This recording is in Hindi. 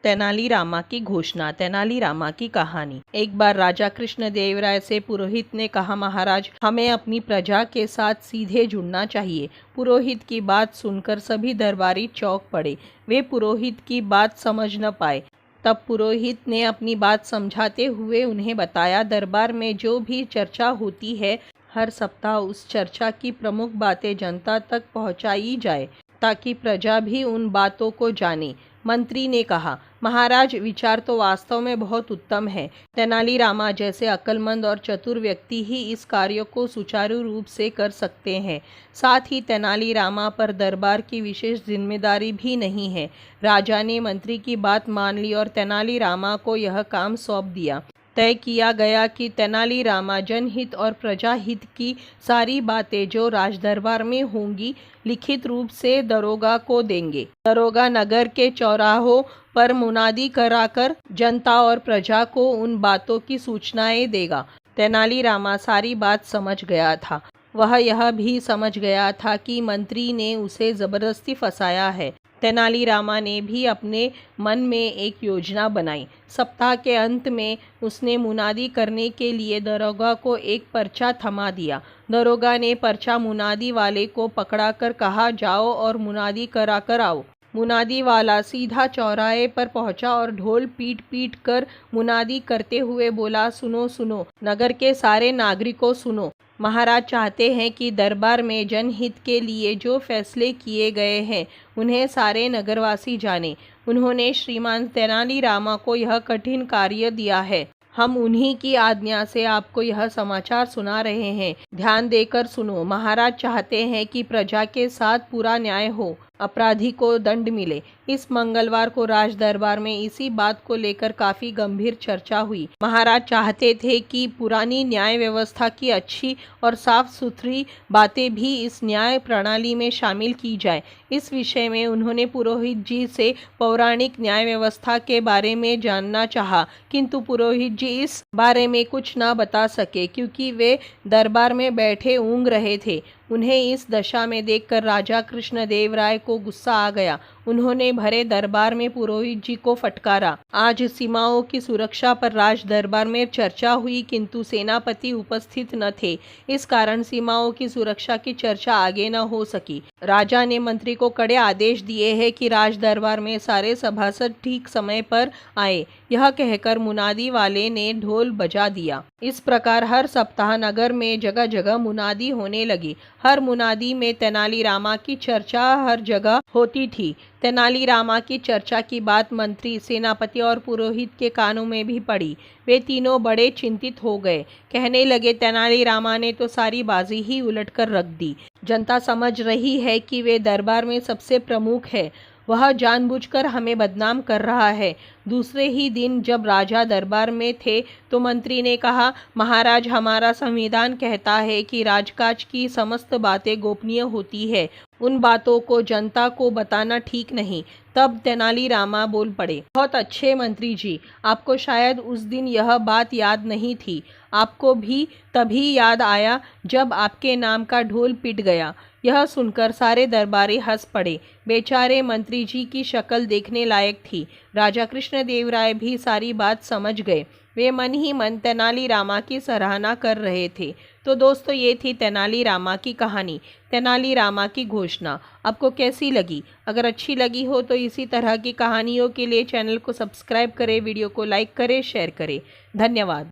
तेनालीरामा की घोषणा। तेनालीरामा की कहानी। एक बार राजा कृष्णदेवराय से पुरोहित ने कहा, महाराज, हमें अपनी प्रजा के साथ सीधे जुड़ना चाहिए। पुरोहित की बात सुनकर सभी दरबारी चौंक पड़े। वे पुरोहित की बात समझ न पाए। तब पुरोहित ने अपनी बात समझाते हुए उन्हें बताया, दरबार में जो भी चर्चा होती है, हर सप्ताह उस चर्चा की प्रमुख बातें जनता तक पहुंचाई जाए, ताकि प्रजा भी उन बातों को जाने। मंत्री ने कहा, महाराज, विचार तो वास्तव में बहुत उत्तम है। तेनालीरामा जैसे अक्लमंद और चतुर व्यक्ति ही इस कार्य को सुचारू रूप से कर सकते हैं। साथ ही तेनालीरामा पर दरबार की विशेष जिम्मेदारी भी नहीं है। राजा ने मंत्री की बात मान ली और तेनालीरामा को यह काम सौंप दिया। तय किया गया कि तेनालीरामा जनहित और प्रजाहित की सारी बातें जो राजदरबार में होंगी, लिखित रूप से दरोगा को देंगे। दरोगा नगर के चौराहों पर मुनादी कराकर जनता और प्रजा को उन बातों की सूचनाएं देगा। तेनालीरामा सारी बात समझ गया था। वह यह भी समझ गया था कि मंत्री ने उसे जबरदस्ती फंसाया है। तेनालीरामा ने भी अपने मन में एक योजना बनाई। सप्ताह के अंत में उसने मुनादी करने के लिए दरोगा को एक पर्चा थमा दिया। दरोगा ने पर्चा मुनादी वाले को पकड़ाकर कहा, जाओ और मुनादी करा कर आओ। मुनादी वाला सीधा चौराहे पर पहुंचा और ढोल पीट पीट कर मुनादी करते हुए बोला, सुनो सुनो, नगर के सारे नागरिकों सुनो। महाराज चाहते हैं कि दरबार में जनहित के लिए जो फैसले किए गए हैं, उन्हें सारे नगरवासी जाने। उन्होंने श्रीमान तेनालीरामा को यह कठिन कार्य दिया है। हम उन्हीं की आज्ञा से आपको यह समाचार सुना रहे हैं। ध्यान देकर सुनो। महाराज चाहते हैं कि प्रजा के साथ पूरा न्याय हो, अपराधी को दंड मिले। इस मंगलवार को राज दरबार में इसी बात को लेकर काफी गंभीर चर्चा हुई। महाराज चाहते थे कि पुरानी न्याय व्यवस्था की अच्छी और साफ सुथरी बातें भी इस न्याय प्रणाली में शामिल की जाए। इस विषय में उन्होंने पुरोहित जी से पौराणिक न्याय व्यवस्था के बारे में जानना चाहा, किंतु पुरोहित जी इस बारे में कुछ न बता सके, क्योंकि वे दरबार में बैठे ऊँघ रहे थे। उन्हें इस दशा में देखकर राजा कृष्णदेवराय को गुस्सा आ गया। उन्होंने भरे दरबार में पुरोहित जी को फटकारा। आज सीमाओं की सुरक्षा पर राज दरबार में चर्चा हुई, किंतु सेनापति उपस्थित न थे। इस कारण सीमाओं की सुरक्षा की चर्चा आगे न हो सकी। राजा ने मंत्री को कड़े आदेश दिए हैं कि राज दरबार में सारे सभासद ठीक समय पर आए। यह कहकर मुनादी वाले ने ढोल बजा दिया। इस प्रकार हर सप्ताह नगर में जगह जगह मुनादी होने लगी। हर मुनादी में तेनालीरामा की चर्चा हर जगह होती थी। तेनालीरामा की चर्चा की बात मंत्री, सेनापति और पुरोहित के कानों में भी पड़ी। वे तीनों बड़े चिंतित हो गए। कहने लगे, तेनालीरामा ने तो सारी बाजी ही उलटकर रख दी। जनता समझ रही है कि वे दरबार में सबसे प्रमुख है। वह जानबूझकर हमें बदनाम कर रहा है। दूसरे ही दिन जब राजा दरबार में थे तो मंत्री ने कहा, महाराज, हमारा संविधान कहता है कि राजकाज की समस्त बातें गोपनीय होती है। उन बातों को जनता को बताना ठीक नहीं। तब तेनालीरामा बोल पड़े, बहुत अच्छे मंत्री जी, आपको शायद उस दिन यह बात याद नहीं थी। आपको भी तभी याद आया जब आपके नाम का ढोल पिट गया। यह सुनकर सारे दरबारी हंस पड़े। बेचारे मंत्री जी की शक्ल देखने लायक थी। राजा कृष्णदेवराय भी सारी बात समझ गए। वे मन ही मन तेनालीरामा की सराहना कर रहे थे। तो दोस्तों, ये थी तेनालीरामा की कहानी, तेनालीरामा की घोषणा। आपको कैसी लगी? अगर अच्छी लगी हो तो इसी तरह की कहानियों के लिए चैनल को सब्सक्राइब करें, वीडियो को लाइक करें, शेयर करें। धन्यवाद।